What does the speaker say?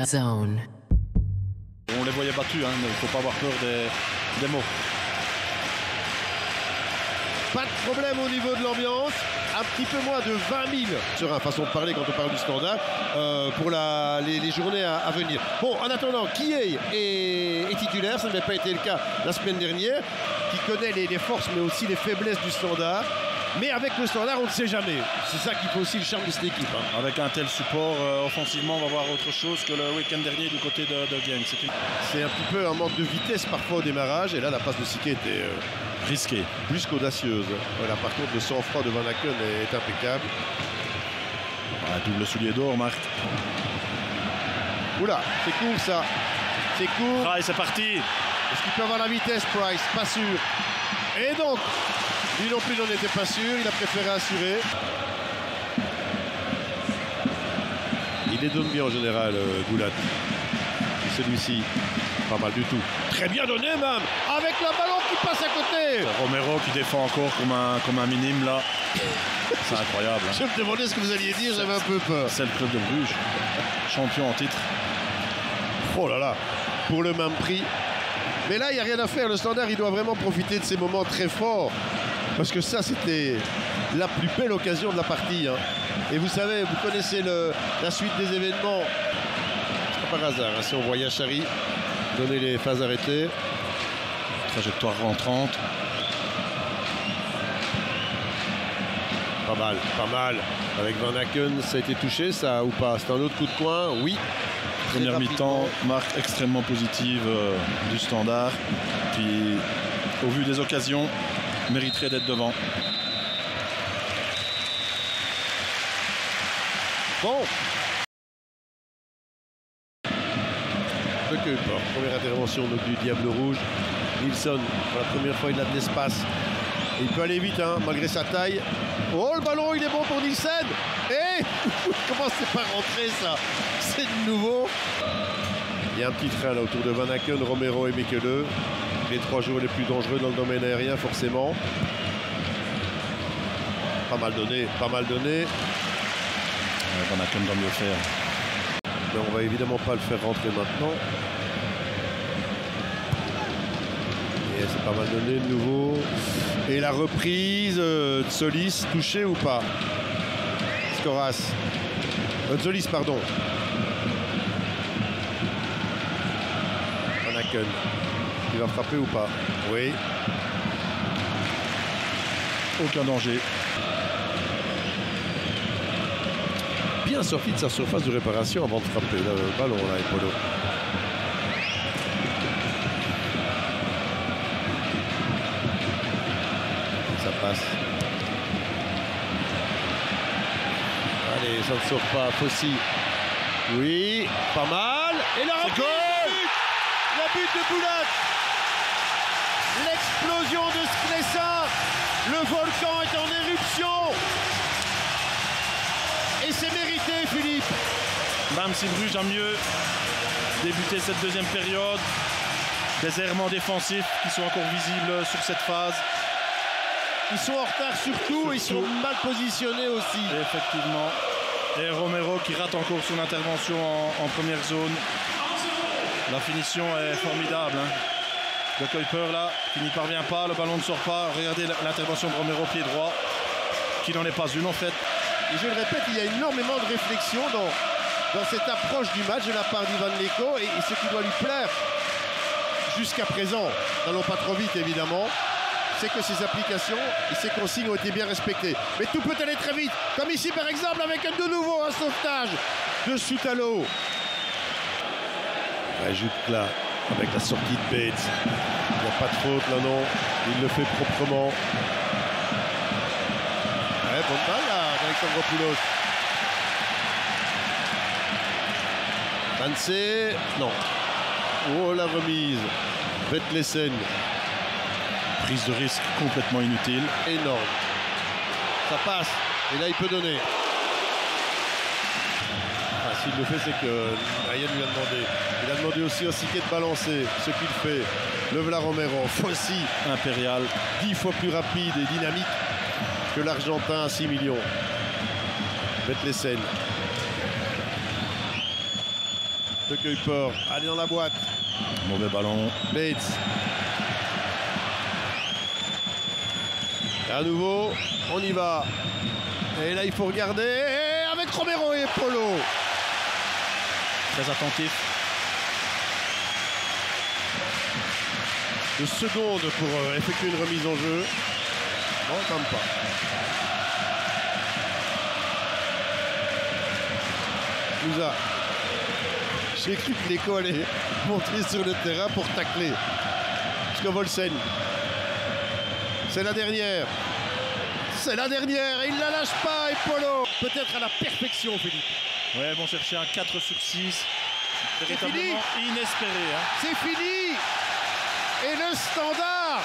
Zone. On les voyait battus, hein, mais il ne faut pas avoir peur des mots. Pas de problème au niveau de l'ambiance. Un petit peu moins de 20 000 sur une façon de parler quand on parle du Standard pour les journées à venir. Bon, en attendant, Kiei est titulaire, ça n'avait pas été le cas la semaine dernière, qui connaît les forces mais aussi les faiblesses du Standard. Mais avec le Standard, on ne sait jamais. C'est ça qui fait aussi le charme de cette équipe. Hein. Avec un tel support, offensivement, on va voir autre chose que le week-end dernier du côté de Genk. C'est un petit peu un manque de vitesse parfois au démarrage. Et là, la passe de Sique était risquée, plus qu'audacieuse. Voilà, par contre, le sang-froid de Van Aken est impeccable. Double soulier d'or, Marc. Oula, c'est court ça. C'est court. Price, c'est parti. Est-ce qu'il peut avoir la vitesse, Price? Pas sûr. Et donc, lui non plus n'en était pas sûr, il a préféré assurer. Il les donne bien en général, Goulat. Celui-ci, pas mal du tout. Très bien donné même, avec le ballon qui passe à côté. Romero qui défend encore comme un minime là. C'est incroyable. Hein. Je me demandais ce que vous alliez dire, j'avais un peu peur. C'est le club de Bruges, champion en titre. Oh là là, pour le même prix. Mais là, il n'y a rien à faire. Le Standard, il doit vraiment profiter de ces moments très forts. Parce que ça, c'était la plus belle occasion de la partie. Hein. Et vous savez, vous connaissez la suite des événements. C'est pas par hasard. Hein, si on voit Yachari donner les phases arrêtées. Trajectoire rentrante. Pas mal, pas mal. Avec Van Aken, ça a été touché, ça, ou pas? C'est un autre coup de coin, oui. Première mi-temps, marque extrêmement positive du Standard, qui, au vu des occasions, mériterait d'être devant. Bon. De Keuper, première intervention donc, du Diable Rouge. Nilsson, pour la première fois, il a de l'espace. Il peut aller vite, hein, malgré sa taille. Oh, le ballon, il est bon pour Nilsson. Et comment c'est pas rentré, ça? C'est de nouveau. Il y a un petit train là autour de Van Aken, Romero et Mekele. Les 3 joueurs les plus dangereux dans le domaine aérien, forcément. Pas mal donné, pas mal donné. Van Aken doit mieux faire. Mais on va évidemment pas le faire rentrer maintenant. Et c'est pas mal donné de nouveau. Et la reprise de Solis, touché ou pas? Skoras. Solis, pardon. Van Aken. Il va frapper ou pas? Oui. Aucun danger. Bien sorti de sa surface de réparation avant de frapper le ballon là, Epolo. Ça passe. Allez, ça ne sort pas. Fossi. Oui, pas mal. Et la reprise. La but de Boulat. L'explosion de Sklesa. Le volcan est en éruption. Et c'est mérité, Philippe. Même si Bruges a mieux débuté cette deuxième période, des errements défensifs qui sont encore visibles sur cette phase. Ils sont en retard surtout, ils sont mal positionnés aussi. Et effectivement. Et Romero qui rate encore son intervention en première zone. La finition est formidable. Hein. De Kuyper là, qui n'y parvient pas, le ballon ne sort pas. Regardez l'intervention de Romero pied droit, qui n'en est pas une en fait. Et je le répète, il y a énormément de réflexion dans cette approche du match de la part d'Ivan Leko et ce qui doit lui plaire jusqu'à présent, n'allons pas trop vite évidemment, c'est que ses applications et ses consignes ont été bien respectées. Mais tout peut aller très vite, comme ici par exemple avec de nouveau un sauvetage de Soutalo. Ajoute là, avec la sortie de Bates. Il n'y a pas de faute là non, il le fait proprement. Ouais, bonne balle là, Alexandropoulos. Hanse, non. Oh la remise. Vetlesen. Prise de risque complètement inutile. Énorme. Ça passe. Et là il peut donner. Ah, s'il le fait, c'est que rien ne lui a demandé. Il a demandé aussi au Sique de balancer. Ce qu'il fait. Le Vla Romero. Fossi. Impérial. 10 fois plus rapide et dynamique que l'Argentin à 6 millions. Vetlesen. De Kuiper, allez dans la boîte. Mauvais ballon. Bates. À nouveau, on y va. Et là, il faut regarder avec Romero et Polo. Très attentif. 2 secondes pour effectuer une remise en jeu. Bon, quand même pas. Moussa. J'ai cru que Neko allait monter sur le terrain pour tacler. Jusqu'à Volsen. C'est la dernière. C'est la dernière et il ne la lâche pas. Et Polo, peut-être à la perfection, Philippe. Ouais, ils vont chercher un 4 sur 6. C'est Véritablement fini. inespéré. Hein. C'est fini. Et le standard